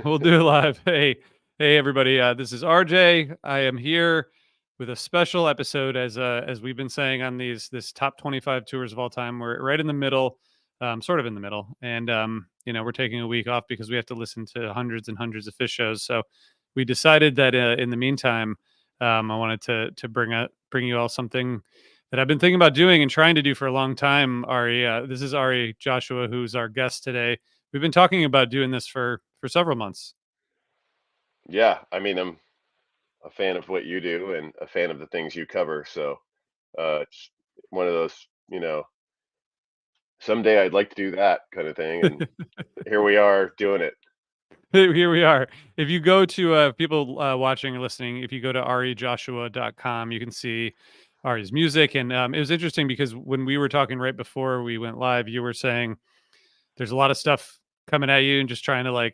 We'll do it live. Hey, everybody. This is RJ. I am here with a special episode, as we've been saying on this top 25 tours of all time. We're right in the middle, sort of in the middle, and we're taking a week off because we have to listen to hundreds and hundreds of Fish shows. So we decided that in the meantime, I wanted to bring you all something that I've been thinking about doing and trying to do for a long time. Ari, this is Ari Joshua, who's our guest today. We've been talking about doing this for several months. Yeah, I mean, I'm a fan of what you do and a fan of the things you cover. So it's one of those, someday I'd like to do that kind of thing. And here we are doing it. Here we are. If you go to people watching or listening, if you go to arijoshua.com, you can see Ari's music. And it was interesting because when we were talking right before we went live, you were saying there's a lot of stuff coming at you and just trying to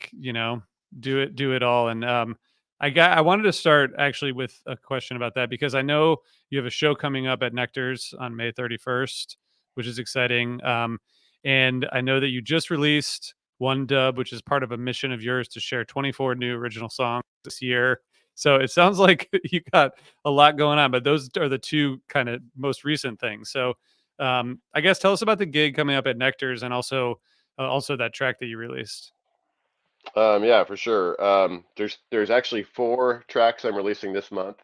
do it all. And I wanted to start actually with a question about that because I know you have a show coming up at Nectar's on May 31st, which is exciting. And I know that you just released One Dub, which is part of a mission of yours to share 24 new original songs this year. So it sounds like you got a lot going on, but those are the two kind of most recent things. So I guess tell us about the gig coming up at Nectar's and also that track that you released. Yeah, for sure. There's actually four tracks I'm releasing this month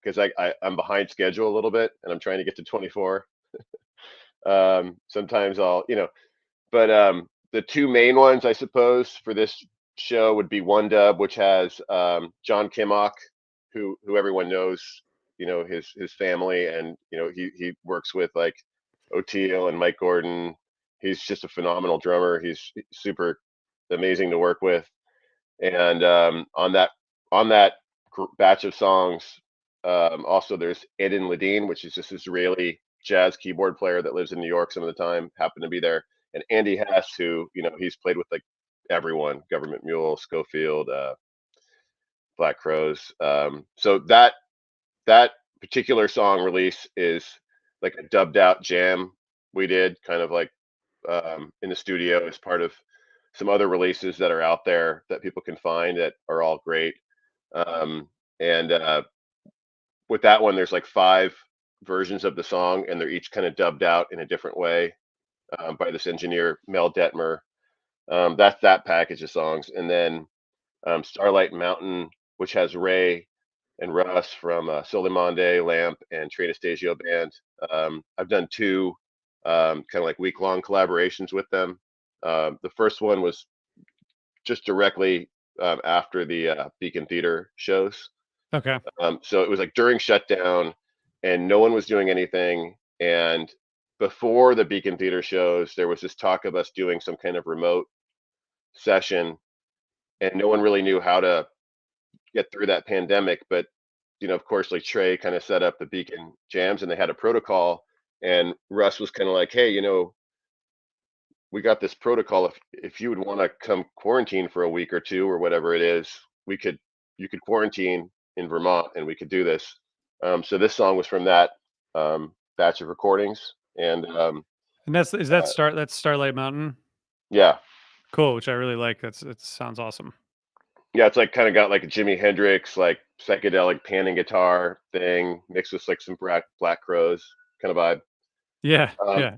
because I'm behind schedule a little bit and I'm trying to get to 24. Sometimes but the two main ones I suppose for this show would be One Dub, which has John Kimmock, who everyone knows, his family, and he works with like Oteil and Mike Gordon. He's just a phenomenal drummer. He's super amazing to work with. And on that batch of songs, also there's Eden Ladine, which is this Israeli jazz keyboard player that lives in New York some of the time, happened to be there, and Andy Hess, who he's played with like everyone, Government Mule, Schofield, Black Crows. So that particular song release is like a dubbed out jam we did, kind of like in the studio as part of some other releases that are out there that people can find that are all great. And with that one, there's like five versions of the song, and they're each kind of dubbed out in a different way by this engineer, Mel Detmer. That's that package of songs. And then Starlight Mountain, which has Ray and Russ from Solimande, Lamp, and Trey Anastasio Band. I've done two kind of like week-long collaborations with them. The first one was just directly after the Beacon Theater shows. Okay. So it was like during shutdown, and no one was doing anything. And before the Beacon Theater shows, there was this talk of us doing some kind of remote session, and no one really knew how to get through that pandemic. But of course, like Trey kind of set up the Beacon jams, and they had a protocol. And Russ was kind of like, "Hey, we got this protocol. If you would want to come quarantine for a week or two or whatever it is, you could quarantine in Vermont, and we could do this." So this song was from that batch of recordings, and And that's is that uh, start that's Starlight Mountain? yeah, Cool, which I really like. It sounds awesome. yeah, it's like kind of got like a Jimi Hendrix like psychedelic panning guitar thing mixed with like some Black Crows kind of vibe. Yeah, Um, yeah.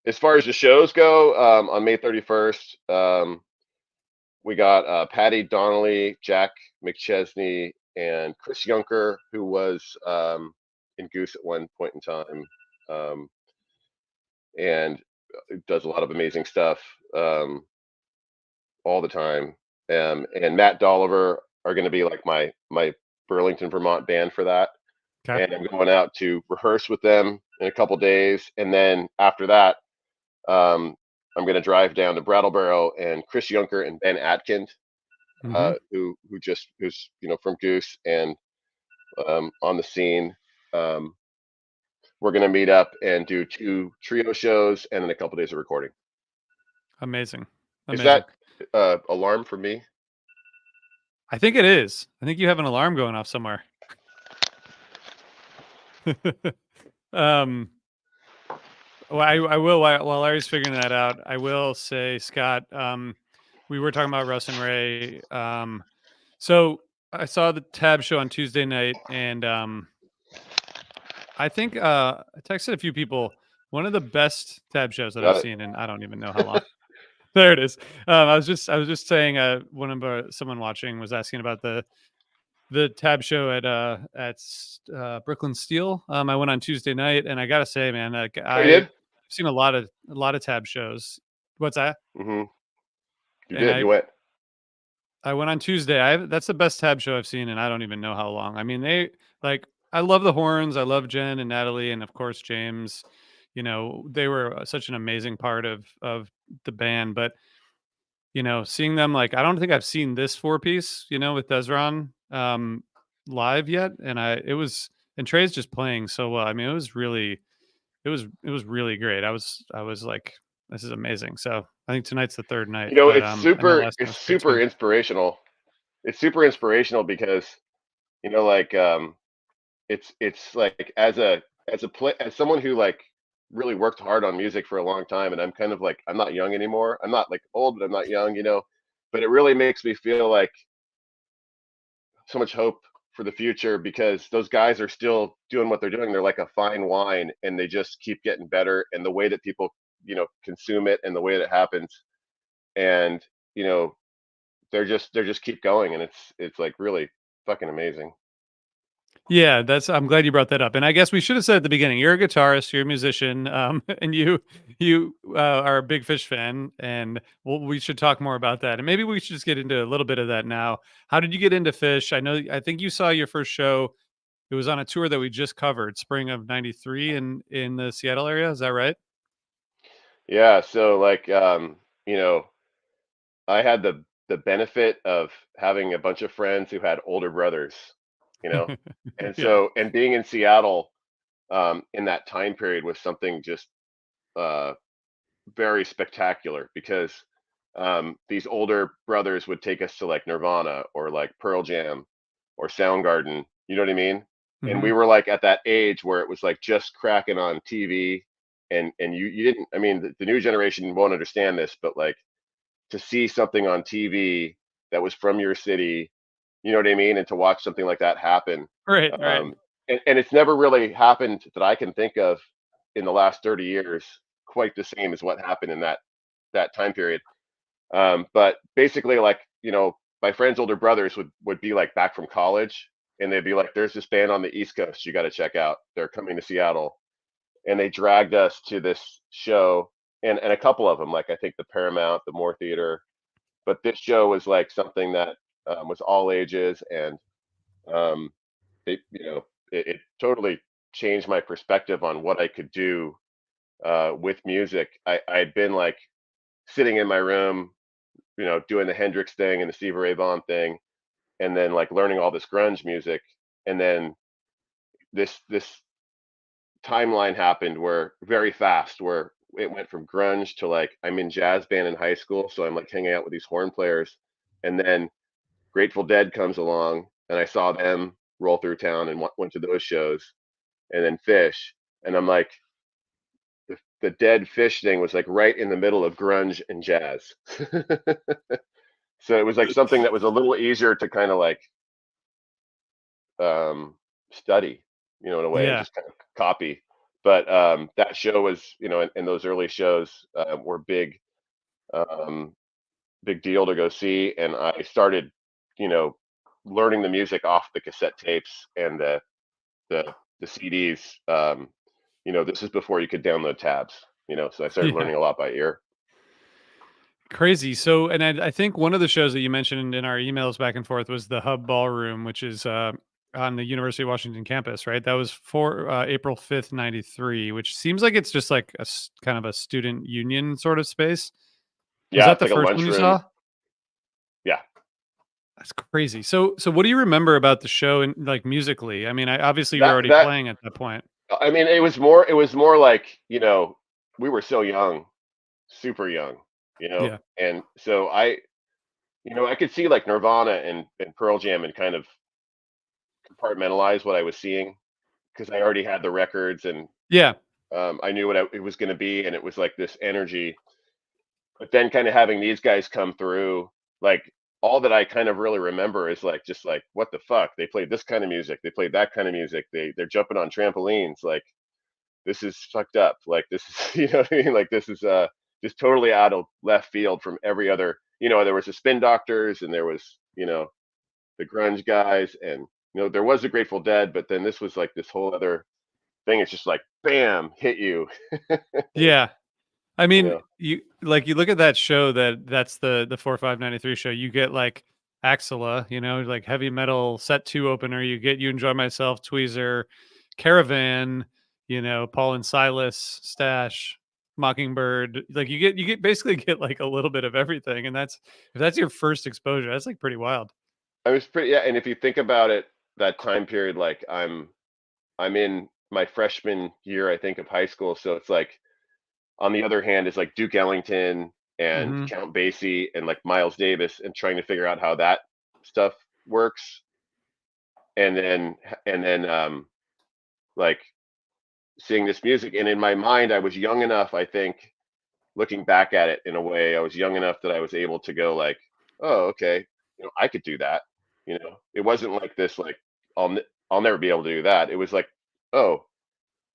as far as the shows go, on May 31st, we got Patty Donnelly, Jack McChesney, and Chris Junker, who was in Goose at one point in time, um, and does a lot of amazing stuff all the time. And Matt Dolliver are going to be like my Burlington, Vermont band for that. Okay. And I'm going out to rehearse with them in a couple days, and then after that, um, I'm going to drive down to Brattleboro, and Chris Junker and Ben Atkins, Mhm. who's from Goose and on the scene. Um, we're going to meet up and do two trio shows and then a couple days of recording. Amazing. Is Amazing. that alarm for me? I think it is. I think you have an alarm going off somewhere. um, well, I will while Larry's figuring that out. I will say, Scott. we were talking about Russ and Ray. So I saw the Tab show on Tuesday night, and I think I texted a few people. One of the best Tab shows that I've Got seen, and I don't even know how long. There it is. I was just saying, one of someone watching was asking about the Tab show at Brooklyn Steel. I went on Tuesday night, and I gotta say, man, like Oh, you I've did? seen a lot of Tab shows. What's that? Hmm. You And did. I You went. I went on Tuesday. That's the best Tab show I've seen, and I don't even know how long. I mean, like I love the horns. I love Jen and Natalie, and of course James. They were such an amazing part of the band. But seeing them, like, I don't think I've seen this four piece, with Desron live yet, and Trey's just playing so well. I mean, it was really great. I was like, this is amazing. So I think tonight's the third night, You know, but I know last night it's was great super too. inspirational. It's super inspirational because like it's like as someone who like really worked hard on music for a long time, and I'm kind of like, I'm not young anymore. I'm not like old, but I'm not young, but it really makes me feel like so much hope for the future because those guys are still doing what they're doing. They're like a fine wine, and they just keep getting better. And the way that people, consume it, and the way that it happens, and you know, they're just keep going, and it's like really fucking amazing. Yeah, I'm glad you brought that up. And I guess we should have said at the beginning, you're a guitarist, you're a musician, and you are a big Fish fan, and we should talk more about that. And maybe we should just get into a little bit of that now. How did you get into Fish? I think you saw your first show. It was on a tour that we just covered, spring of '93 in the Seattle area. Is that right? Yeah, so like I had the benefit of having a bunch of friends who had older brothers, you know, and Yeah. being in Seattle in that time period was something just uh, very spectacular because these older brothers would take us to like Nirvana or like Pearl Jam or Soundgarden, you know what I mean? And Hmm. we were like at that age where it was like just cracking on TV, and you didn't. I mean, the new generation won't understand this, but like to see something on TV that was from your city, you know what I mean, and to watch something like that happen, Right. Right. um, and it's never really happened that I can think of in the last 30 years quite the same as what happened in that time period. But basically, like, my friends' older brothers would be like back from college, and they'd be like, "There's this band on the East Coast you got to check out. They're coming to Seattle," and they dragged us to this show, and a couple of them, like I think the Paramount, the Moore Theater, but this show was like something that was all ages, and um, it totally changed my perspective on what I could do with music. I'd been like sitting in my room, doing the Hendrix thing and the Stevie Ray Vaughan thing, and then like learning all this grunge music, and then this timeline happened where very fast, where it went from grunge to like I'm in jazz band in high school, so I'm like hanging out with these horn players, and then Grateful Dead comes along, and I saw them roll through town and went to those shows, and then Fish, and I'm like, the Dead Fish thing was like right in the middle of grunge and jazz. So it was like something that was a little easier to kind of like um, study, in a way, and Yeah. just kind of copy. But that show was, and those early shows were um, big deal to go see. And I started, you know, learning the music off the cassette tapes and the the CDs. This is before you could download tabs. So I started Yeah. learning a lot by ear. Crazy. So, and I think one of the shows that you mentioned in our emails back and forth was the Hub Ballroom, which is on the University of Washington campus, right? That was for April 5th, '93, which seems like it's just like kind of a student union sort of space. Was Yeah, that it's the like a first one you lunchroom. saw? Yeah, That's crazy. So what do you remember about the show and like musically? I mean, obviously you were that already that playing at that point. I mean, it was more like, we were so young, super young, Yeah. and so I could see like Nirvana and Pearl Jam and kind of compartmentalize what I was seeing because I already had the records, and Yeah. I knew what it was going to be, and it was like this energy. but then kind of having these guys come through, like all that I kind of really remember is like just like what the fuck? They played this kind of music, they played that kind of music, they're jumping on trampolines, like this is fucked up. Like this is you know what I mean? Like this is just totally out of left field from every other, there was the Spin Doctors and there was, the grunge guys and there was the Grateful Dead, but then this was like this whole other thing. It's just like bam, hit you, Yeah. I you mean, know. you look at that show that's the 4593 show, you get like Axela, like heavy metal set 2 opener, you get You Enjoy Myself, Tweezer, Caravan, Paul and Silas, Stash, Mockingbird. Like you get basically get like a little bit of everything. And that's if that's your first exposure, that's like pretty wild. I was pretty yeah, and if you think about it, that time period, like I'm in my freshman year, I think, of high school. So it's like on the other hand is like Duke Ellington and Hmm. Count Basie and like Miles Davis and trying to figure out how that stuff works. And then like seeing this music. And in my mind, I was young enough, I think, looking back at it in a way, I was young enough that I was able to go like, oh, okay, I could do that. It wasn't like this, like I'll never be able to do that. It was like, oh,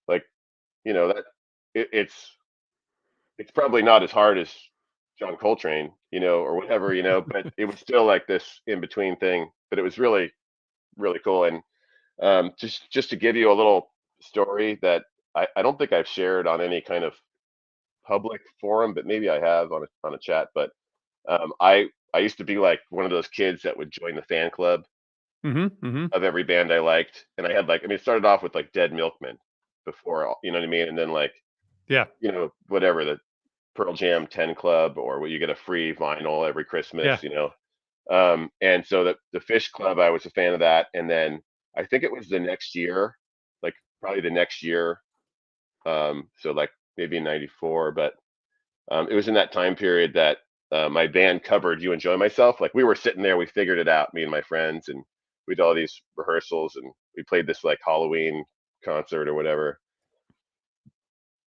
like, that it's probably not as hard as John Coltrane, or whatever, but it was still like this in between thing. But it was really, really cool. And just to give you a little story that I don't think I've shared on any kind of public forum, but maybe I have on a chat. But I used to be like one of those kids that would join the fan club Hmm. Hmm. of every band I liked, and I had like, I mean, it started off with like Dead Milkmen before, you know what I mean, and then like, Yeah. whatever, the Pearl Jam 10 Club, or where you get a free vinyl every Christmas, Yeah. and so the Fish Club, I was a fan of that, and then I think it was the next year, like probably the next year, so like maybe in '94, but it was in that time period that my band covered "You Enjoy Myself." Like we were sitting there, we figured it out, me and my friends, and we did all these rehearsals, and we played this like Halloween concert or whatever,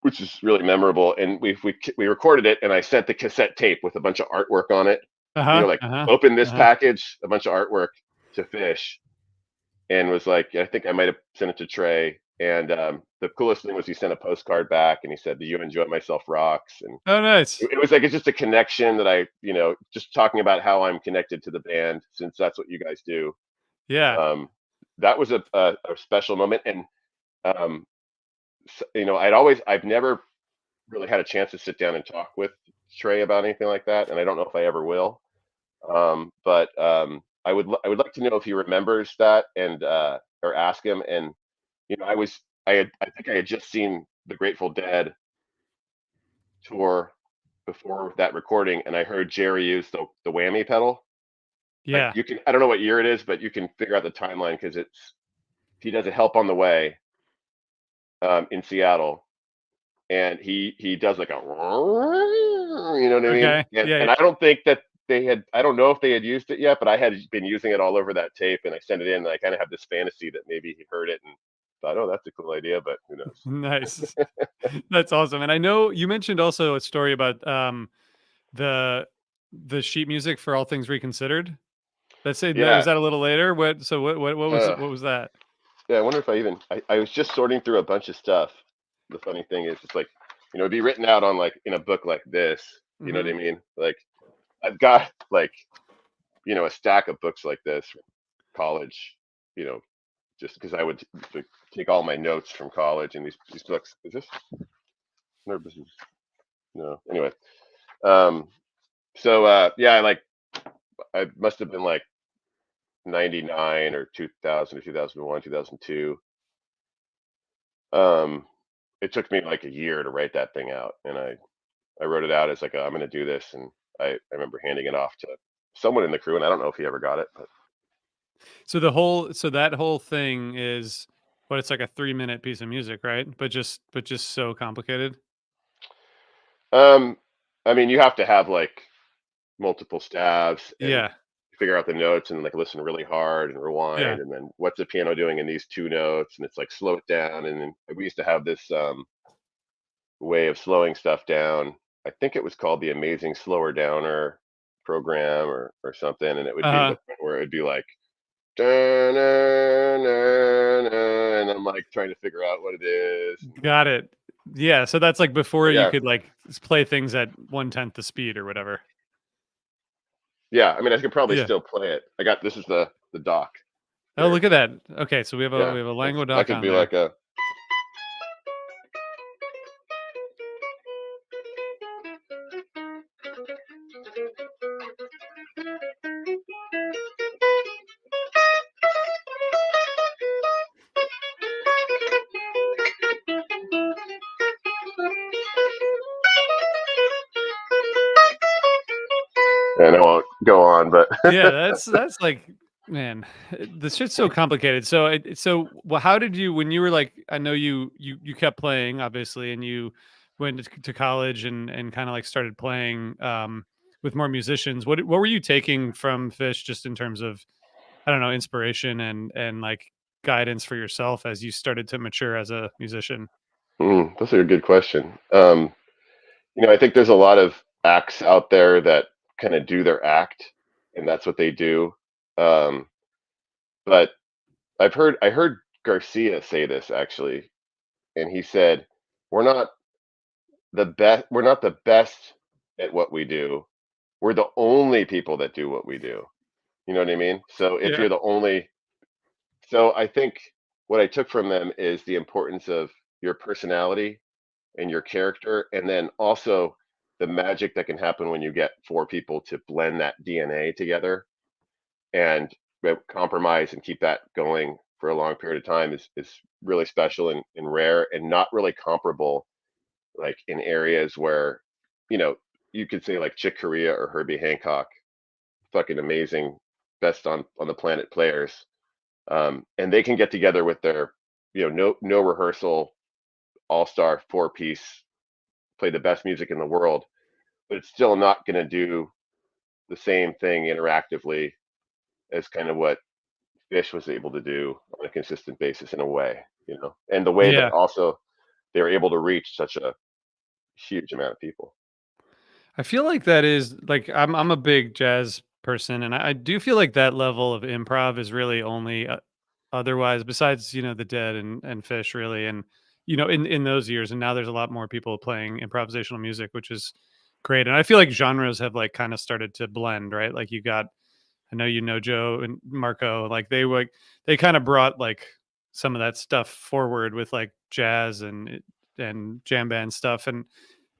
which is really memorable. And we recorded it, and I sent the cassette tape with a bunch of artwork on it. Uh-huh. Like Uh-huh. open this Uh-huh. package, a bunch of artwork to Fish, and was like, I think I might have sent it to Trey. And the coolest thing was he sent a postcard back, and he said, "Do you enjoy myself rocks?" And Oh, nice. it was like it's just a connection that I, just talking about how I'm connected to the band since that's what you guys do. Yeah. Um, that was a special moment, and um, I've never really had a chance to sit down and talk with Trey about anything like that, and I don't know if I ever will. But I would like to know if he remembers that, and or ask him. And I think I had just seen the Grateful Dead tour before that recording, and I heard Jerry use the whammy pedal. Like Yeah. I don't know what year it is, but you can figure out the timeline because he does a Help on the Way in Seattle, and he does like a, you know what I mean? Okay. And Yeah. Yeah. I don't think that I don't know if they had used it yet, but I had been using it all over that tape, and I sent it in, and I kind of have this fantasy that maybe he heard it and thought, oh, that's a cool idea, but who knows? Nice. That's awesome. And I know you mentioned also a story about the the sheet music for All Things Reconsidered. Let's say that was Yeah. that a little later. Uh, What was that? yeah. I wonder if I was just sorting through a bunch of stuff. The funny thing is, it's like, it'd be written out on like in a book like this. You know what Hmm. I mean? Like I've got like, a stack of books like this from college, you know, just because I would take all my notes from college and these books. Is this? No, this is no. Anyway, um, so yeah, like I must have been like '99 or 2000 or 2001, 2002. Um, it took me like a year to write that thing out, and I wrote it out as like I'm going to do this, and I remember handing it off to someone in the crew, and I don't know if he ever got it, but So that whole thing is what it's like a 3-minute piece of music, right? But just so complicated. um, I mean, you have to have like multiple stabs and Yeah. figure out the notes and like listen really hard and Yeah. rewind, and then what's the piano doing in these two notes, and it's like slow it down. And then we used to have this way of slowing stuff down. I think it was called the Amazing Slower Downer program or something, and it would be to Uh-huh. the point where it'd be like, "Dun, dun, dun, dun," and I'm like trying to figure out what it is. Got it. Yeah, so that's like before But you yeah, could like play things at 1/10 the speed or whatever. yeah. I mean, I could probably Yeah. still play it. I got this is the dock Oh, here. look at that. Okay, so Yeah, we have a that Languedoc could on be like there. a. And I won't go on, but Yeah, that's like, man, this shit's so complicated. So so well, how did you when you were like, I know you kept playing obviously, and you went to college and kind of like started playing with more musicians. What were you taking from Fish just in terms of, I don't know, inspiration and like guidance for yourself as you started to mature as a musician? that's a good question. I think there's a lot of acts out there that kind of do their act, and that's what they do. Um, but I heard Garcia say this actually, and he said, "We're not we're not the best at what we do. We're the only people that do what we do." You know what I mean? So if Yeah. you're the only, so I think what I took from them is the importance of your personality and your character, and then also the magic that can happen when you get four people to blend that DNA together and compromise and keep that going for a long period of time is really special and rare and not really comparable like in areas where you know you could say like Chick Corea or Herbie Hancock, fucking amazing, best on the planet players, and they can get together with their no rehearsal all-star four-piece, play the best music in the world, but it's still not going to do the same thing interactively as kind of what Fish was able to do on a consistent basis in a way, and the way that Yeah. also they were able to reach such a huge amount of people. I feel like that is like I'm a big jazz person, and I do feel like that level of improv is really only otherwise besides the Dead and Fish really, and in those years, and now there's a lot more people playing improvisational music, which is great, and I feel like genres have like kind of started to blend, right? Like you got, I know Joe and Marco, like they kind of brought like some of that stuff forward with like jazz and jam band stuff, and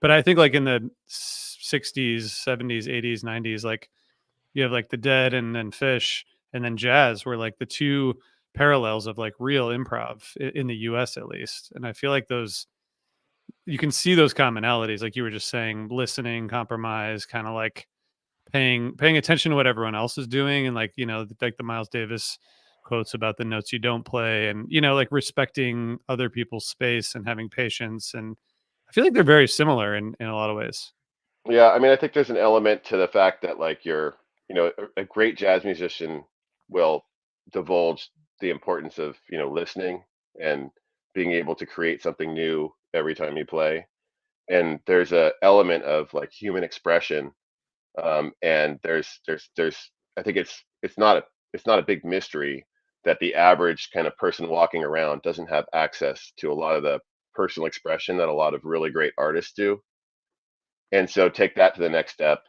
but I think like in the 60s, 70s, 80s, 90s, like you have like the Dead and then Fish and then jazz were like the two parallels of like real improv in the US at least. And I feel like those, you can see those commonalities like you were just saying, listening, compromise, kind of like paying attention to what everyone else is doing, and like like the Miles Davis quotes about the notes you don't play, and like respecting other people's space and having patience, and I feel like they're very similar in a lot of ways. Yeah, I mean, I think there's an element to the fact that like a great jazz musician will divulge the importance of listening and being able to create something new every time you play. And there's a element of like human expression, and there's I think it's not a big mystery that the average kind of person walking around doesn't have access to a lot of the personal expression that a lot of really great artists do. And so take that to the next step.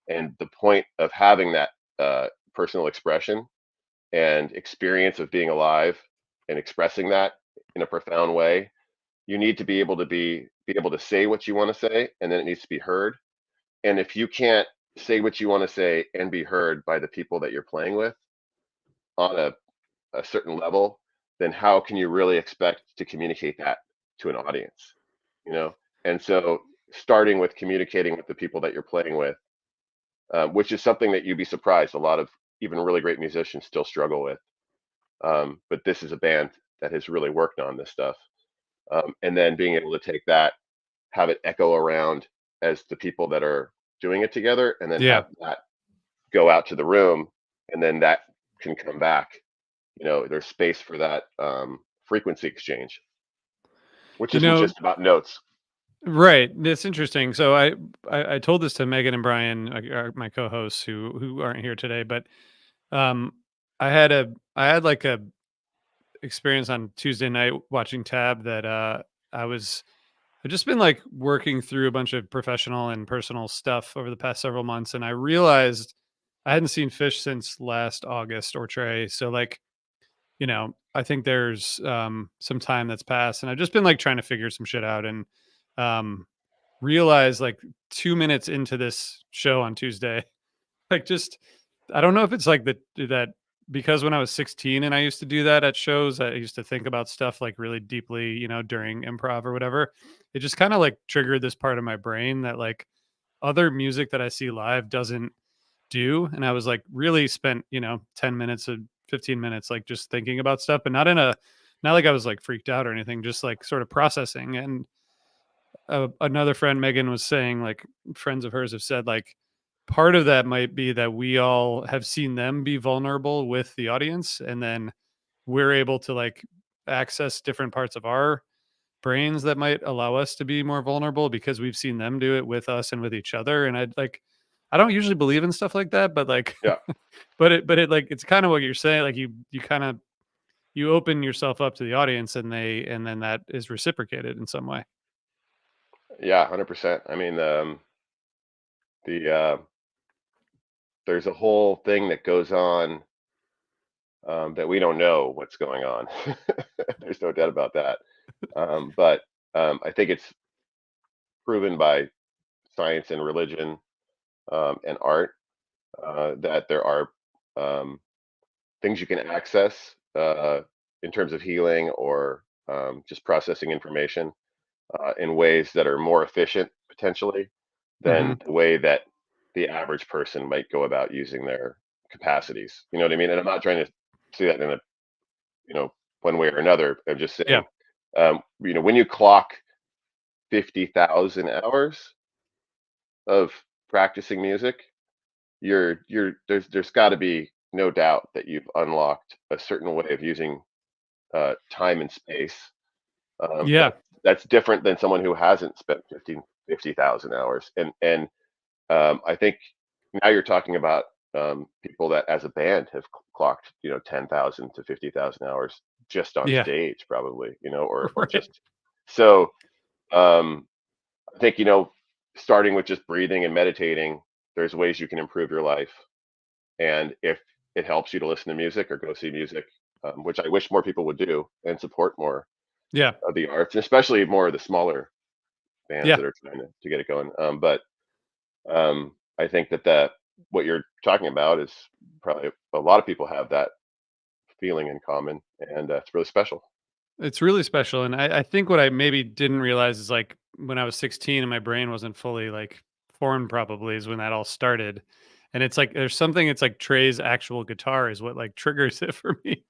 And the point of having that personal expression and experience of being alive and expressing that in a profound way, you need to be able to say what you want to say, and then it needs to be heard. And if you can't say what you want to say and be heard by the people that you're playing with on a certain level, then how can you really expect to communicate that to an audience? You know? And so starting with communicating with the people that you're playing with, which is something that you'd be surprised a lot of even really great musicians still struggle with. But this is a band that has really worked on this stuff. And then being able to take that, have it echo around as the people that are doing it together, and then Yeah. have that go out to the room, and then that can come back. There's space for that frequency exchange, which You isn't know, just about notes. Right. It's interesting. So I told this to Megan and Brian, my co-hosts who aren't here today, but um I had like a experience on Tuesday night watching Tab that I was I've just been like working through a bunch of professional and personal stuff over the past several months, and I realized I hadn't seen Fish since last August or Trey. So like, I think there's some time that's passed, and I've just been like trying to figure some shit out, and um realize like 2 minutes into this show on Tuesday, like just I don't know if it's like that because when I was 16 and I used to do that at shows, I used to think about stuff like really deeply, during improv or whatever. It just kind of like triggered this part of my brain that like other music that I see live doesn't do. And I was like really spent, 10 minutes or 15 minutes like just thinking about stuff, but not like I was like freaked out or anything, just like sort of processing. And another friend, Megan, was saying like friends of hers have said like part of that might be that we all have seen them be vulnerable with the audience, and then we're able to like access different parts of our brains that might allow us to be more vulnerable because we've seen them do it with us and with each other. And I don't usually believe in stuff like that, but like Yeah, but it like it's kind of what you're saying, like you kind of you open yourself up to the audience, and then that is reciprocated in some way. yeah, 100%. I mean, there's a whole thing that goes on that we don't know what's going on. There's no doubt about that. But I think it's proven by science and religion and art that there are um, things you can access in terms of healing or just processing information in ways that are more efficient potentially than Mhm. the way that the average person might go about using their capacities. You know what I mean? And I'm not trying to see that in a one way or another. I'm just Yeah. saying, when you clock 50,000 hours of practicing music, there's got to be no doubt that you've unlocked a certain way of using time and space Yeah. that's different than someone who hasn't spent 50,000 hours. And I think now you're talking about people that as a band have clocked 10,000 to 50,000 hours just on Yeah. stage, probably, or Right. just so. Um, I think starting with just breathing and meditating, there's ways you can improve your life. And if it helps you to listen to music or go see music, which I wish more people would do and support more Yeah. of the arts, and especially more of the smaller bands Yeah. that are trying to get it going. But I think that what you're talking about is probably a lot of people have that feeling in common, and it's really special. It's really special, and I think what I maybe didn't realize is, like, when I was 16 and my brain wasn't fully, like, formed probably is when that all started, and it's like there's something it's like Trey's actual guitar is what, like, triggers it for me,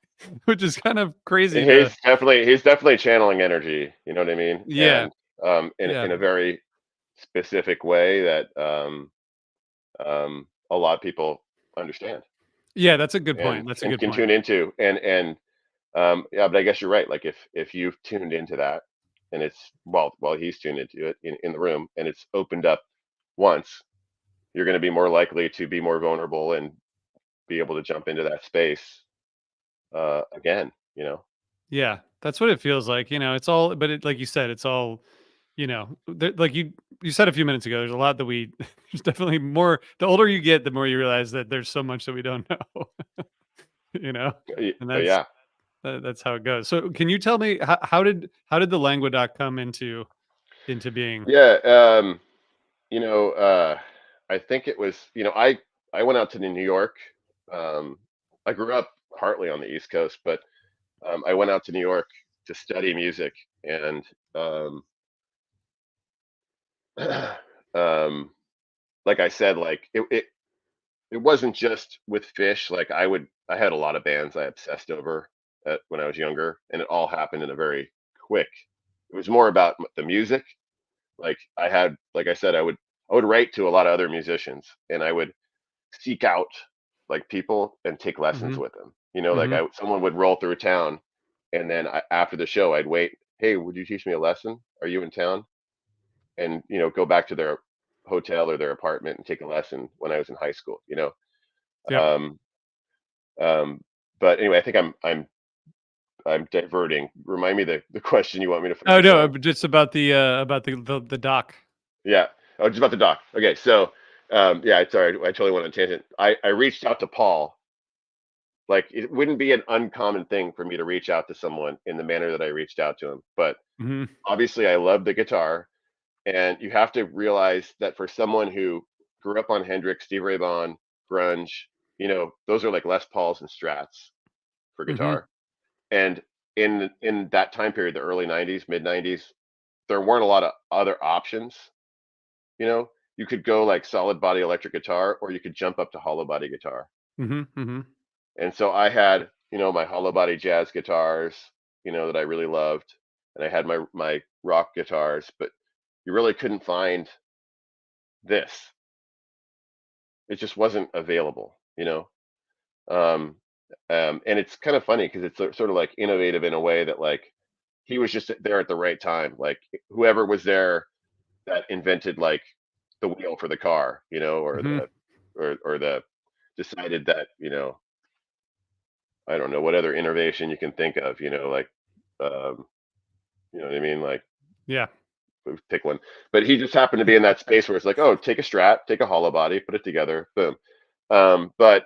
which is kind of crazy to He's definitely channeling energy. You know what I mean? Yeah, And in yeah. in a very specific way that a lot of people understand Yeah, that's a good and point, that's a can good can point. tune into. And yeah, but I guess you're right. Like if you've tuned into that, and it's while he's tuned into it in the room, and it's opened up once, you're going to be more likely to be more vulnerable and be able to jump into that space again. Yeah, that's what it feels like, it's all but like you said, it's all, like you said a few minutes ago, there's a lot that we there's definitely more the older you get, the more you realize that there's so much that we don't know, you know? And Yeah, that's how it goes. So can you tell me how did the Languedoc come into being? yeah. You know, I think it was. I went out to New York. Um, I grew up partly on the East Coast, but I went out to New York to study music, and um, um, like I said, like it wasn't just with Fish. Like I had a lot of bands I obsessed over when I was younger, and it all happened in a very quick. It was more about the music. Like like I said, I would write to a lot of other musicians, and I would seek out like people and take lessons Mhm, with them. Like mhm. someone would roll through town, and then after the show, I'd wait. Hey, would you teach me a lesson? Are you in town? and go back to their hotel or their apartment and take a lesson when I was in high school. Yep. Um, um, but anyway, I think I'm diverting. Remind me the question you want me to Oh focus no, on. just about the doc. Yeah. Oh, just about the doc. Okay, so yeah, sorry, I totally went on a tangent. I reached out to Paul. Like it wouldn't be an uncommon thing for me to reach out to someone in the manner that I reached out to him. But Hmm. obviously, I love the guitar, and you have to realize that for someone who grew up on Hendrix, Stevie Ray Vaughan, grunge, those are like Les Pauls and Strats for Hmm. guitar. And in that time period, the early '90s, mid '90s, there weren't a lot of other options. You could go like solid body electric guitar, or you could jump up to hollow body guitar. Hmm. Hmm. And so I had, my hollow body jazz guitars, that I really loved, and I had my rock guitars, but you really couldn't find this. It just wasn't available. Um, and it's kind of funny because it's sort of like innovative in a way that like he was just there at the right time. Like whoever was there that invented like the wheel for the car, or Hmm. the decided that, I don't know what other innovation you can think of, like um, you know what I mean? Like Yeah. pick one. But he just happened to be in that space where it's like, oh, take a Strat, take a hollow body, put it together, boom. But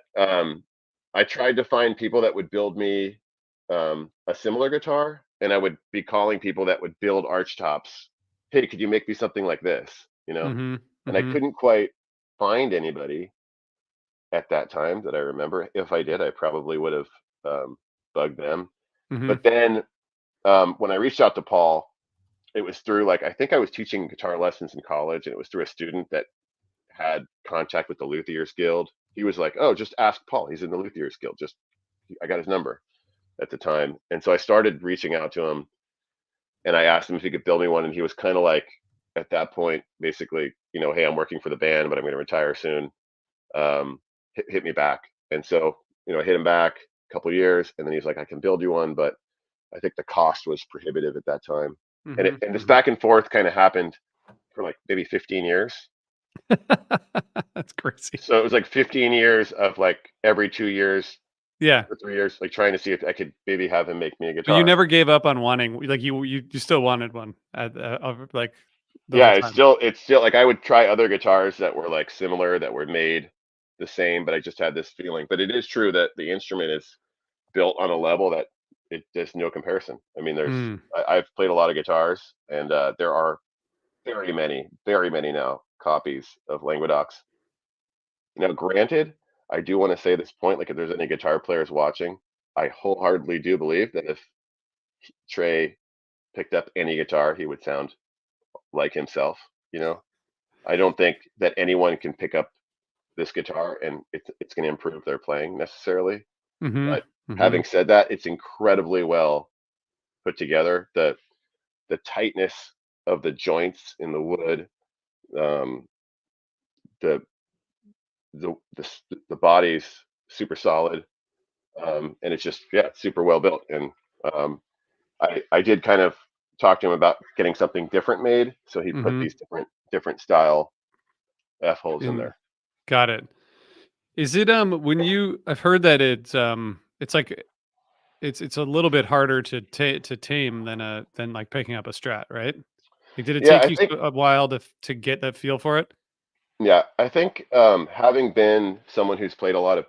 I tried to find people that would build me a similar guitar, and I would be calling people that would build arch tops. Hey, could you make me something like this? Hmm. And I Hmm. couldn't quite find anybody at that time that I remember. If I did, I probably would have bugged them. Hmm. But then when I reached out to Paul, it was through like I think I was teaching guitar lessons in college, and it was through a student that had contact with the Luthiers Guild. He was like, "Oh, just ask Paul. He's in the Luthiers Guild." Just I got his number at the time, and so I started reaching out to him, and I asked him if he could build me one, and he was kind of like, at that point, basically, "Hey, I'm working for the band, but I'm going to retire soon. Hit me back." And so, I hit him back a couple of years, and then he's like, "I can build you one, but I think the cost was prohibitive at that time." Hmm. And this Hmm. back and forth kind of happened for like maybe 15 years. That's crazy. So it was like 15 years of like every 2 years Yeah. or 3 years, like trying to see if I could maybe have him make me a But you guitar. never gave up on wanting, like you still wanted one like the Yeah, whole it's time. still it's still like I would try other guitars that were like similar, that were made the same, but I just had this feeling. But it is true that the instrument is built on a level that there's no comparison. I mean, Mm. I've played a lot of guitars, and there are very many now copies of Languedocs. Now, granted, I do want to say this point, like if there's any guitar players watching, I wholeheartedly do believe that if Trey picked up any guitar, he would sound like himself. You know, I don't think that anyone can pick up this guitar and it's going to improve their playing necessarily. Mhm. But Mhm. having said that, it's incredibly well put together. The tightness of the joints in the wood, um, the the body's super solid, and it's just yeah, super well built. And um, I did kind of talk to him about getting something different made, so he put Mhm. these different style f holes in In there. Got it. Is it when you I've heard that it's like it's a little bit harder to tame than like picking up a Strat, right? Like did it Yeah, take I you think a while to get that feel for it? yeah, I think having been someone who's played a lot of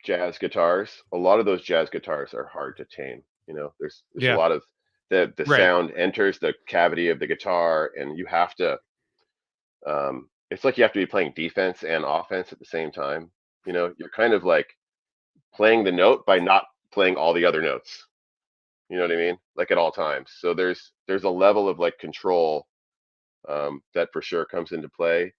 jazz guitars, a lot of those jazz guitars are hard to tame. There's a Yeah. lot of the Right. sound enters the cavity of the guitar, and you have to. It's like you have to be playing defense and offense at the same time. You're kind of like playing the note by not playing all the other notes. You know what I mean? Like at all times. So there's a level of like control that for sure comes into play.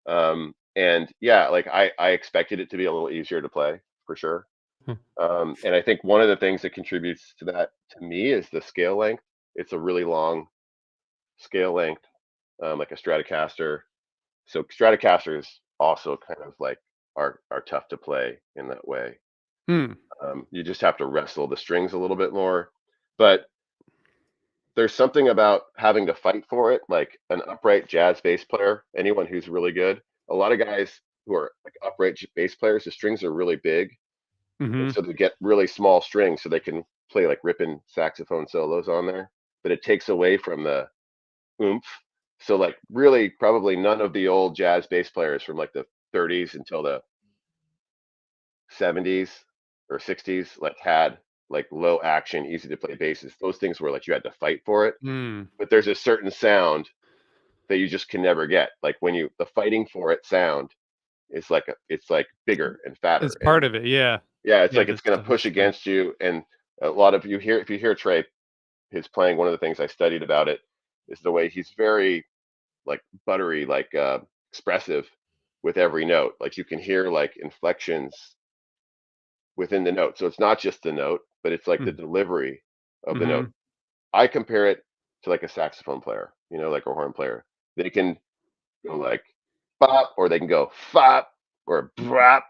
And yeah, like I expected it to be a little easier to play for sure. Hmm. And I think one of the things that contributes to that to me is the scale length. It's a really long scale length, like a Stratocaster. So Stratocasters also kind of like are tough to play in that way. Hmm. You just have to wrestle the strings a little bit more. But there's something about having to fight for it, like an upright jazz bass player, anyone who's really good. A lot of guys who are like upright bass players, the strings are really big, and Mhm. so they get really small strings so they can play like ripping saxophone solos on there. But it takes away from the oomph. So like really probably none of the old jazz bass players from like the 30s until the 70s or 60s like had like low action, easy to play basses. Those things were like you had to fight for it. Mm. But there's a certain sound that you just can never get. Like when you the fighting for it sound is like it's like bigger and fatter It's and part of it, yeah. yeah, it's Yeah, like it's that's gonna definitely push true. against you. And a lot of you hear if you hear Trey his playing, one of the things I studied about it is the way he's very like buttery, like expressive with every note. Like you can hear like inflections within the note. So it's not just the note, but it's like the Mm. delivery of the note. Mhm. I compare it to like a saxophone player, like a horn player. They can go like bop, or they can go fop or brap,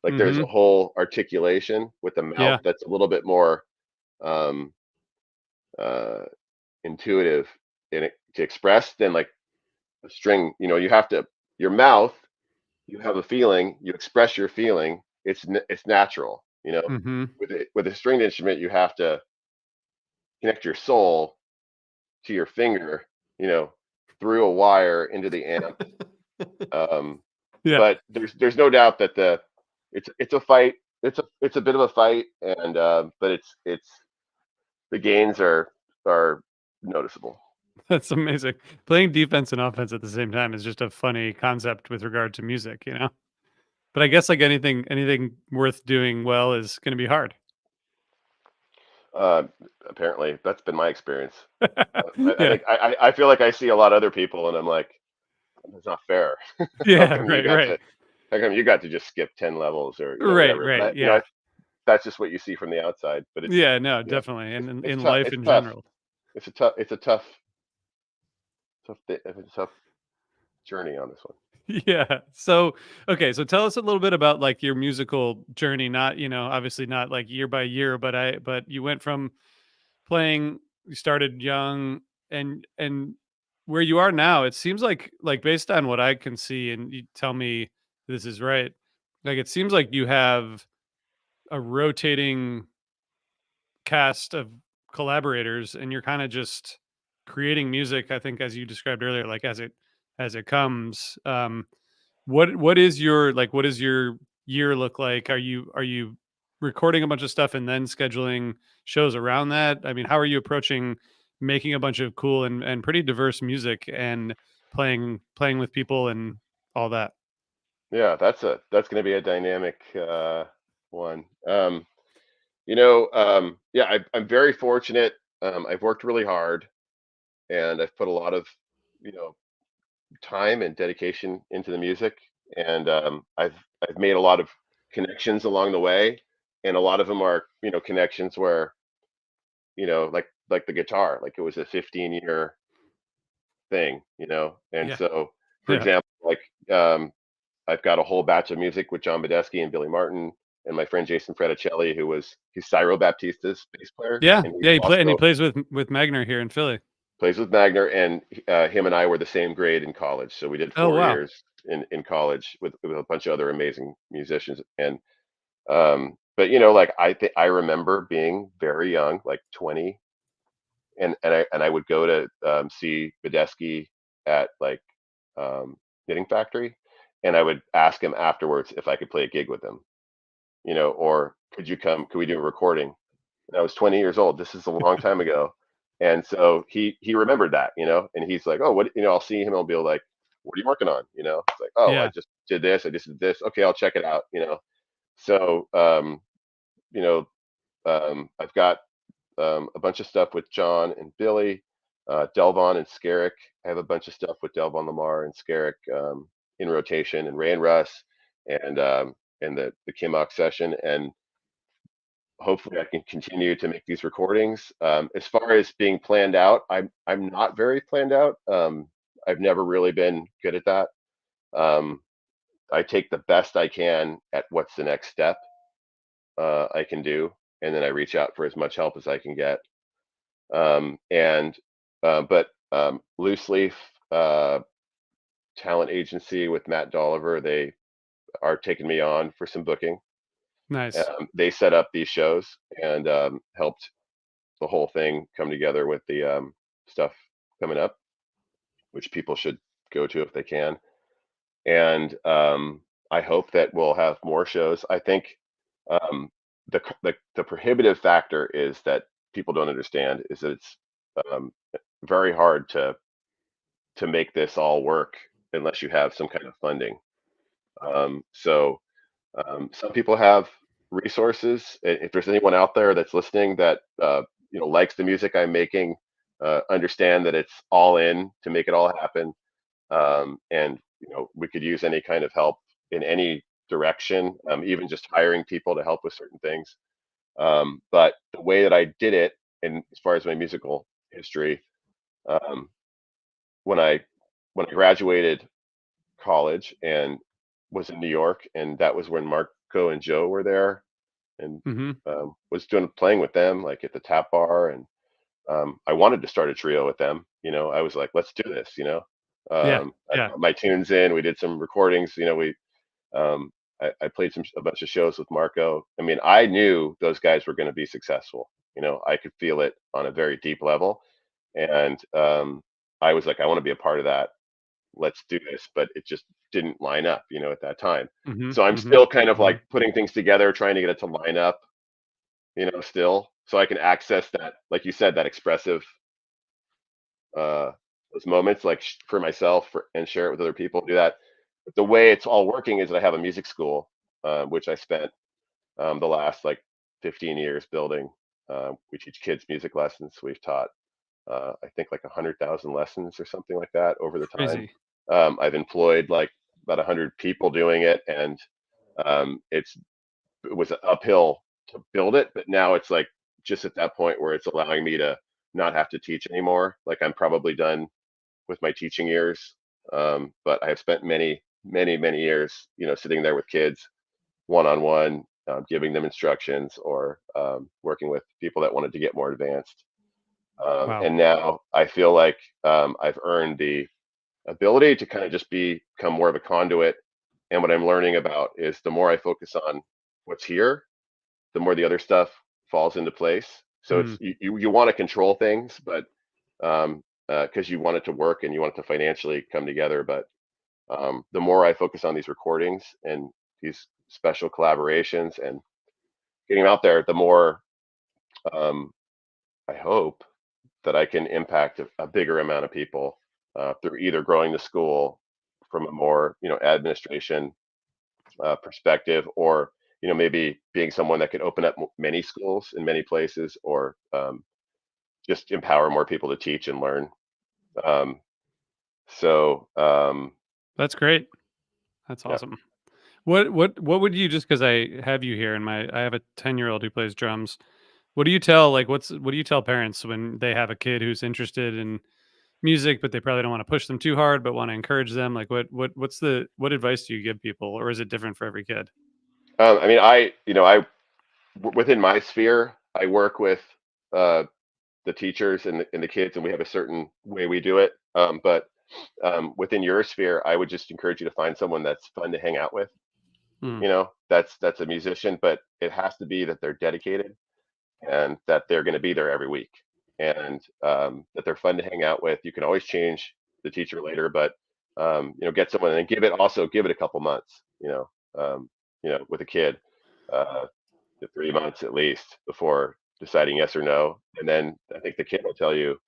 like there's a Mhm. whole articulation with the mouth Yeah. that's a little bit more um, uh, intuitive in it to express than like a string. You have to, your mouth, you have a feeling, you express your feeling. It's natural. Mhm. With a stringed instrument, you have to connect your soul to your finger, you know, through a wire into the amp. Um, Yeah. but there's no doubt that it's a fight. It's a bit of a fight, and but it's the gains are noticeable. That's amazing. Playing defense and offense at the same time is just a funny concept with regard to music, you know? But I guess like anything worth doing well is gonna be hard. Uh, Apparently, that's been my experience. I Yeah. think I feel like I see a lot of other people, and I'm like, that's not fair. How Yeah, come you right, got right. to? How come you got to just skip 10 levels or Right, whatever? But right, I yeah. that's just what you see from the outside. But it's Yeah, no, you know definitely, and in it's in tough. life It's in tough. general. It's a it's a tough journey on this one. Yeah. So, okay, so tell us a little bit about like your musical journey, not, obviously not like year by year, but you went from playing, you started young and where you are now, it seems like based on what I can see and you tell me this is right. Like it seems like you have a rotating cast of collaborators and you're kind of just creating music, I think as you described earlier, like as it comes. What is your year look like? Are you recording a bunch of stuff and then scheduling shows around that? I mean, how are you approaching making a bunch of cool and pretty diverse music and playing with people and all that? Yeah, that's going to be a dynamic one. Yeah, I'm very fortunate. I've worked really hard, and I've put a lot of you know time and dedication into the music, and I've made a lot of connections along the way, and a lot of them are connections where like the guitar, like it was a 15-year thing, and Yeah. so for Yeah. example, like I've got a whole batch of music with John Badesky and Billy Martin and my friend Jason Fredicelli, he's Cyril Baptista's bass player, Yeah. and he's Yeah, he also plays with Magner here in Philly. plays with Magner, and him and I were the same grade in college, so we did Oh, four wow. years in college with a bunch of other amazing musicians. And but like I remember being very young, like 20, and I would go to see Badesky at like um, Knitting Factory, and I would ask him afterwards if I could play a gig with him, or could you come? Could we do a recording? And I was 20 years old. This is a long time ago, and so he remembered that, and he's like, oh, what, I'll see him. I'll be like, what are you working on? It's like, oh, I Yeah. just did this. I just did this. Okay, I'll check it out. So you know, I've got a bunch of stuff with John and Billy, Delvon and Skerrick. I have a bunch of stuff with Delvon Lamar and Skerrick in rotation, and Ray and Russ, and the Kimmock session, and hopefully I can continue to make these recordings. As far as being planned out, I'm not very planned out. I've never really been good at that. Um, I take the best I can at what's the next step I can do, and then I reach out for as much help as I can get. And but Loose Leaf uh, Talent Agency with Matt Dolliver, they are taking me on for some booking. Nice. They set up these shows and helped the whole thing come together with the stuff coming up, which people should go to if they can. And I hope that we'll have more shows. I think um, the prohibitive factor is that people don't understand is that it's um, very hard to make this all work unless you have some kind of funding. So some people have resources. If there's anyone out there that's listening that likes the music I'm making, understand that it's all in to make it all happen. And we could use any kind of help in any direction, even just hiring people to help with certain things. But the way that I did it, and as far as my musical history, um, when I when I graduated college and was in New York, and that was when Marco and Joe were there, and Hmm. was doing playing with them like at the tap bar, and I wanted to start a trio with them. I was like, let's do this. Yeah. I Yeah. brought my tunes in. We did some recordings. Um, I played a bunch of shows with Marco. I mean, I knew those guys were going to be successful. I could feel it on a very deep level, and I was like, I want to be a part of that. Let's do this, but it just didn't line up, at that time. Hmm. So I'm Hmm. still kind of Hmm. like putting things together, trying to get it to line up, still, so I can access that, like you said, that expressive, uh, those moments, like for myself, and share it with other people. Do that. But the way it's all working is that I have a music school, which I spent the last like 15 years building. We teach kids music lessons. We've taught, I think, like 100,000 lessons or something like that over the time. Crazy. I've employed like about 100 people doing it, and it was an uphill to build it, but now it's like just at that point where it's allowing me to not have to teach anymore. Like I'm probably done with my teaching years, but I have spent many, many, many years, sitting there with kids one on one, giving them instructions or working with people that wanted to get more advanced. Wow. And now I feel like I've earned the ability to kind of just become more of a conduit. And what I'm learning about is the more I focus on what's here, the more the other stuff falls into place. So Mm. it's you want to control things, but because you want it to work and you want it to financially come together. But the more I focus on these recordings and these special collaborations and getting them out there, the more um, I hope that I can impact a bigger amount of people through either growing the school from a more administration perspective, or maybe being someone that can open up many schools in many places, or just empower more people to teach and learn. Um, so That's great. That's yeah. awesome. What would you, just because I have you here and I have a 10-year-old who plays drums. What do you tell what do you tell parents when they have a kid who's interested in music, but they probably don't want to push them too hard, but want to encourage them? Like what advice do you give people, or is it different for every kid? I mean, within my sphere, I work with uh, the teachers and the kids, and we have a certain way we do it. But within your sphere, I would just encourage you to find someone that's fun to hang out with. Mm, That's a musician, but it has to be that they're dedicated and that they're going to be there every week, and that they're fun to hang out with. You can always change the teacher later, but get someone and give it a couple months. With a kid, uh, to 3 months at least before deciding yes or no, and then I think the kid will tell you,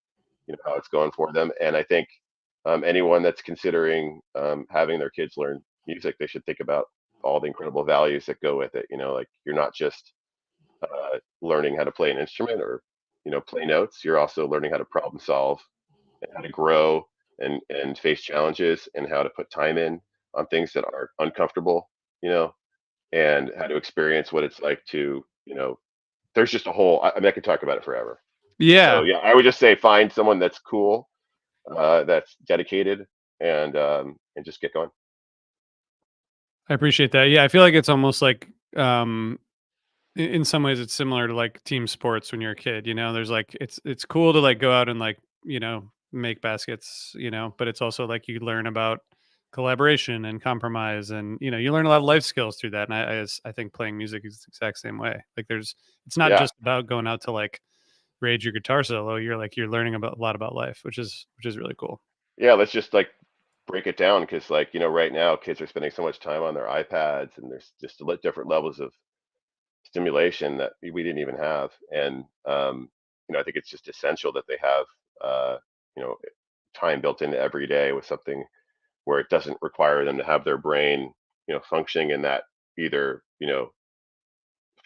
how it's going for them. And I think anyone that's considering having their kids learn music, they should think about all the incredible values that go with it. Like you're not just learning how to play an instrument or play notes. You're also learning how to problem solve and how to grow and face challenges and how to put time in on things that are uncomfortable. You know, and how to experience what it's like to there's just a whole. I mean, I could talk about it forever. So yeah, yeah, I would just say find someone that's cool, that's dedicated, and just get going. I appreciate that. Yeah, I feel like it's almost like um in some ways it's similar to like team sports when you're a kid, you know. There's like it's cool to like go out and like, you know, make baskets, you know, but it's also like you learn about collaboration and compromise, and you know, you learn a lot of life skills through that. And I think playing music is the exact same way. Like there's it's not Yeah, just about going out to like rage your guitar solo. You're like you're learning about a lot about life, which is really cool. yeah. Let's just like break it down because, like, right now kids are spending so much time on their iPads, and there's just different levels of stimulation that we didn't even have. And I think it's just essential that they have uh, you know time built into every day with something where it doesn't require them to have their brain functioning in that either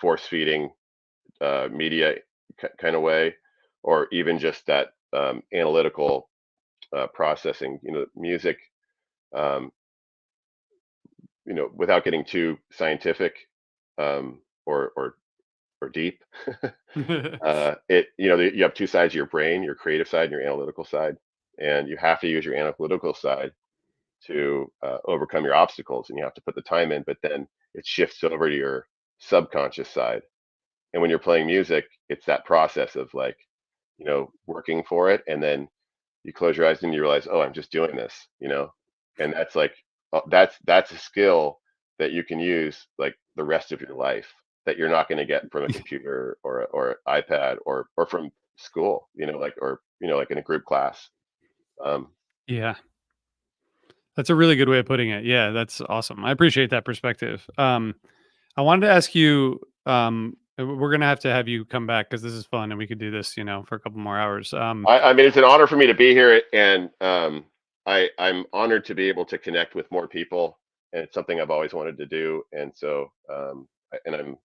force feeding media kind of way, or even just that analytical processing. Music, um, without getting too scientific, or deep. You have two sides of your brain: your creative side and your analytical side, and you have to use your analytical side to overcome your obstacles, and you have to put the time in. But then it shifts over to your subconscious side, and when you're playing music, it's that process of like working for it, and then you close your eyes and you realize, oh, I'm just doing this. And that's like, that's a skill that you can use like the rest of your life, that you're not going to get from a computer or iPad or from school, like, or like in a group class. um Yeah. That's a really good way of putting it. Yeah, that's awesome. I appreciate that perspective. I wanted to ask you, we're gonna have to have you come back because this is fun and we could do this, you know, for a couple more hours. I mean, it's an honor for me to be here, and I'm honored to be able to connect with more people, and it's something I've always wanted to do. And so and I'm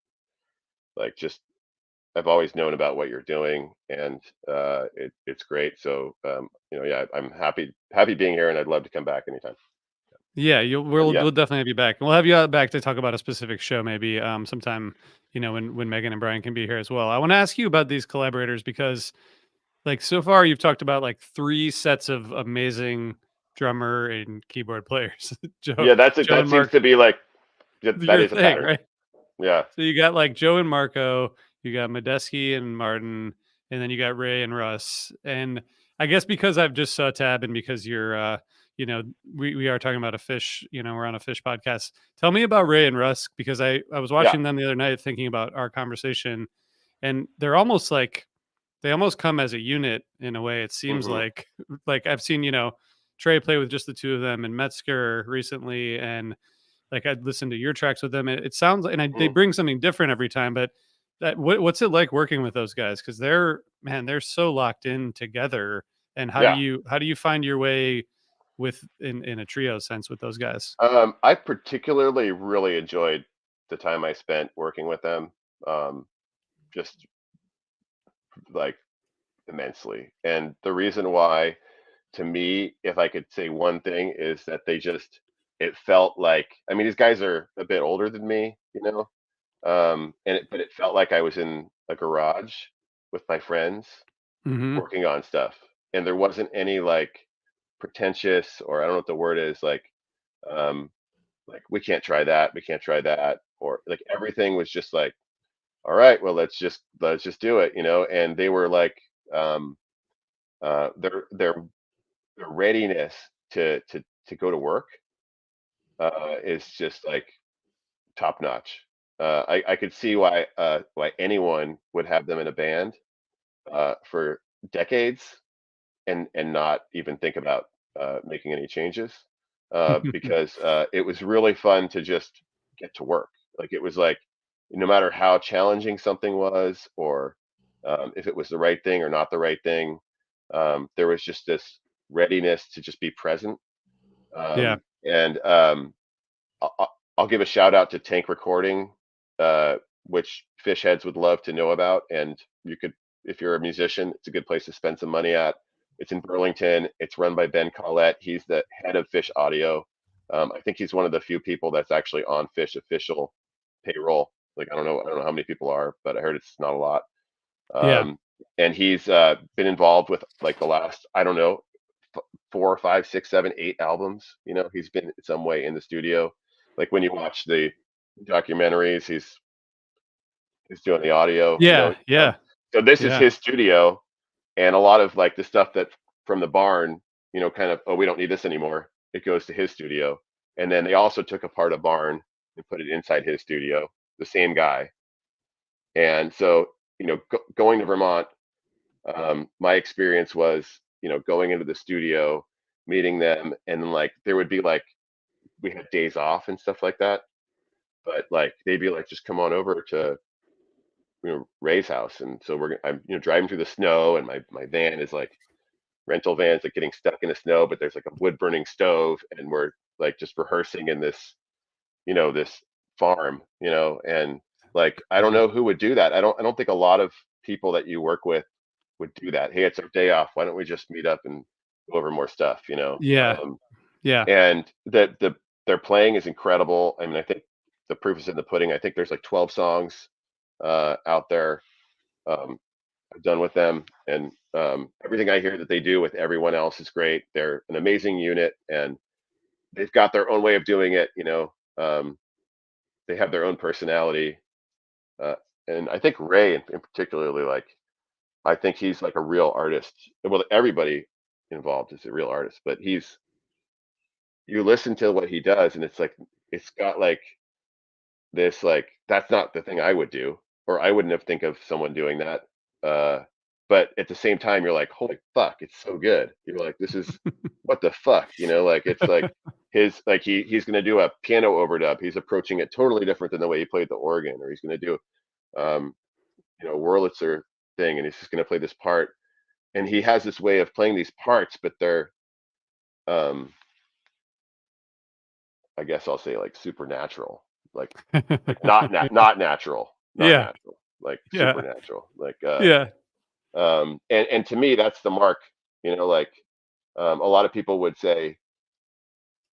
like, just I've always known about what you're doing, and it's great. So yeah, I'm happy being here, and I'd love to come back anytime. Yeah, But we'll yeah, definitely have you back. And we'll have you back to talk about a specific show maybe sometime, you know, when Megan and Brian can be here as well. I want to ask you about these collaborators because like so far you've talked about like three sets of amazing drummer and keyboard players. yeah, Joe that and seems Mark, to be like, that your is a thing, pattern. right? Yeah, So you got like Joe and Marco, you got Medeski and Martin, and then you got Ray and Russ. And I guess because I've just saw Tab and because you're you know, we are talking about a fish, you know, we're on a fish podcast. Tell me about Ray and Russ because I was yeah. watching them the other night thinking about our conversation, and they're almost like they almost come as a unit in a way. It seems Hmm. like I've seen, you know, Trey play with just the two of them and Metzger recently, and like I'd listen to your tracks with them. It sounds and they Hmm. bring something different every time. But what's it like working with those guys? Because they're man, they're so locked in together. And Yeah. how do you find your way with in a trio sense with those guys? I particularly really enjoyed the time I spent working with them, just like immensely. And the reason why, to me, if I could say one thing, is that it felt like, I mean, these guys are a bit older than me, but it felt like I was in a garage with my friends Hmm. working on stuff. And there wasn't any like pretentious, or I don't know what the word is, um, like, we can't try that, we can't try that, or like everything was just like, all right, well, let's just do it. And they were like, um, their readiness to go to work is just like top notch. I could see why anyone would have them in a band for decades, and not even think about making any changes, because it was really fun to just get to work. Like, it was like, no matter how challenging something was, or if it was the right thing or not the right thing, there was just this readiness to just be present. Yeah. And I'll give a shout out to Tank Recording, uh, which fish heads would love to know about. And you could, if you're a musician, it's a good place to spend some money at. It's in Burlington. It's run by Ben Collette. He's the head of Fish Audio. I think he's one of the few people that's actually on Fish official payroll. Like, I don't know how many people are, but I heard it's not a lot. Yeah. Um, and he's been involved with like the last, I don't know, 4, 5, 6, 7, 8 albums. He's been in some way in the studio. Like, when you watch the documentaries, he's He's doing the audio, Yeah, yeah, so this is yeah, his studio, and a lot of like the stuff that from the barn, kind of, oh, we don't need this anymore. It goes to his studio, and then they also took apart a barn and put it inside his studio. The same guy, and so going to Vermont, my experience was going into the studio, meeting them, and then like there would be like we had days off and stuff like that, but like they'd be like, just come on over to Ray's house, and so I'm driving through the snow, and my van is like rental vans like getting stuck in the snow, but there's like a wood burning stove, and we're like just rehearsing in this farm, and like I don't crazy. know who would do that. I don't think a lot of people that you work with would do that. Hey, it's our day off. Why don't we just meet up and go over more stuff, Yeah, yeah. And their playing is incredible. I mean, I think the proof is in the pudding. I think there's like 12 songs out there. Um, I've done with them, and everything I hear that they do with everyone else is great. They're an amazing unit, and they've got their own way of doing it. They have their own personality, uh, and I think Ray in particularly, like I think he's like a real artist. Well, everybody involved is a real artist, but you listen to what he does, and it's like it's got like this like that's not the thing I would do, or I wouldn't have think of someone doing that. Uh, but at the same time, you're like, holy fuck, it's so good. You're like, this is what the fuck, like it's like his like he's gonna do a piano overdub. He's approaching it totally different than the way he played the organ, or he's gonna do um, Wurlitzer thing, and he's just gonna play this part. And he has this way of playing these parts, but they're um, I guess I'll say like supernatural, like not natural, not Yeah, natural, like yeah, supernatural, like yeah. and to me that's the mark, like a lot of people would say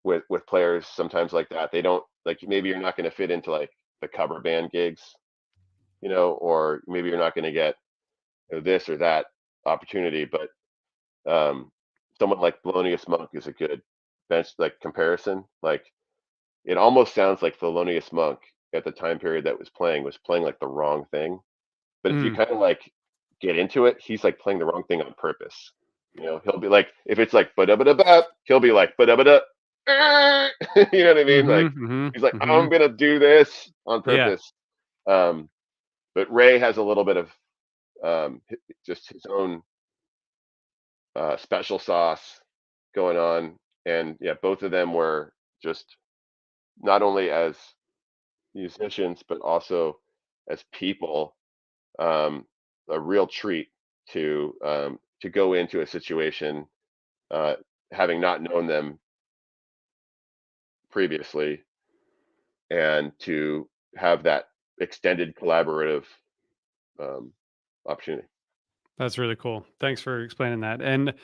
with players sometimes like that they don't like maybe you're not going to fit into like the cover band gigs, or maybe you're not going to get this or that opportunity, but um someone like Thelonious Monk is a good bench like comparison. Like it almost sounds like Thelonious Monk at the time period that was playing like the wrong thing. But if you Mm. kind of like get into it, he's like playing the wrong thing on purpose. He'll be like, if it's like ba da ba da ba, he'll be like ba da ba da. You know what I mean? Like Mhm, mhm, he's like, I'm mhm. gonna do this on Yeah, purpose. Um, but Ray has a little bit of just his own special sauce going on, and yeah, both of them were just not only as musicians but also as people, um, a real treat to go into a situation, uh, having not known them previously, and to have that extended collaborative um, opportunity. that's really cool. Thanks for explaining that. And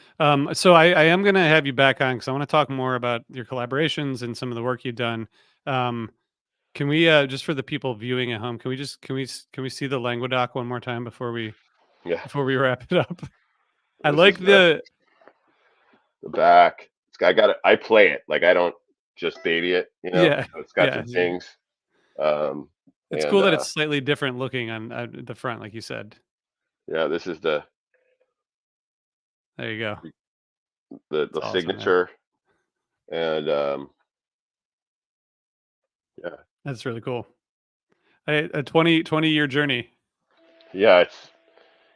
so I am going to have you back on because I want to talk more about your collaborations and some of the work you've done. Um, can we just for the people viewing at home, can we see the Languedoc one more time Yeah, before we wrap it up? I this is like the the the back. I got it. I play it like I don't just baby it. yeah So it's got yeah. some things, um, It's and cool that it's slightly different looking on the front, like you said. yeah, this is There you go. the It's awesome, man. signature, and yeah, That's really cool. A 20-year journey. yeah, it's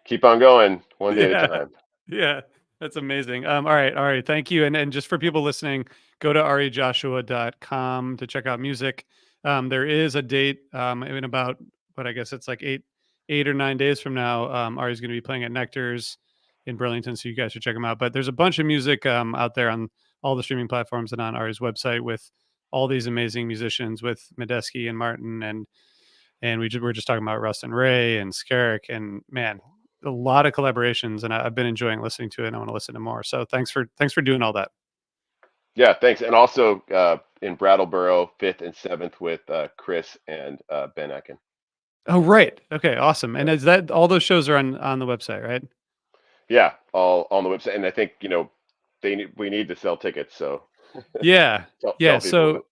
keep on going one day at a Yeah. time. Yeah. That's amazing. All right. All right. Thank you. And just for people listening, go to arijoshua.com to check out music. There is a date in about, but I guess it's like 8 or 9 days from now. Ari's going to be playing at Nectar's in Burlington. So you guys should check him out. But there's a bunch of music out there on all the streaming platforms and on Ari's website with all these amazing musicians with Medeski and Martin and we're just talking about Russ and Ray and Skerrick and man, a lot of collaborations, and I've been enjoying listening to it. And I want to listen to more. So thanks for doing all that. Yeah, thanks. And also in Brattleboro, 5th and 7th with Chris and Ben Ecken. Oh, right. Okay, awesome. Yeah, And is that all those shows are on the website, right? yeah, all on the website. And I think we need to sell tickets, so Yeah, tell yeah. people So about.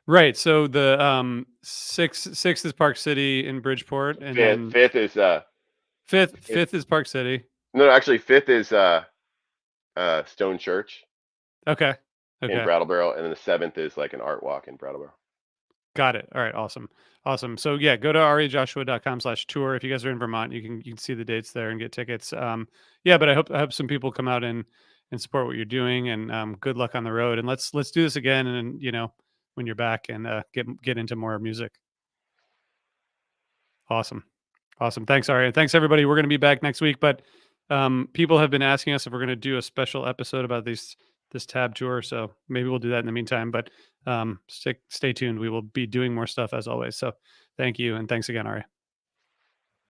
Right. So the sixth is Park City in Bridgeport, and Fifth then fifth is fifth, fifth is Park City. no, actually fifth is Stone Church Okay. in Okay. Brattleboro, and then the seventh is like an art walk in Brattleboro. Got it. All right. Awesome. Awesome. So yeah, go to arijoshua.com/tour. If you guys are in Vermont, you can see the dates there and get tickets. Yeah, but I hope some people come out and support what you're doing, and good luck on the road. And let's do this again, and when you're back, and get into more music. Awesome. Awesome. Thanks, Ari. And thanks everybody. We're going to be back next week, but people have been asking us if we're going to do a special episode about this tab tour, so maybe we'll do that in the meantime, but stay tuned. We will be doing more stuff as always. So thank you, and thanks again, Ari.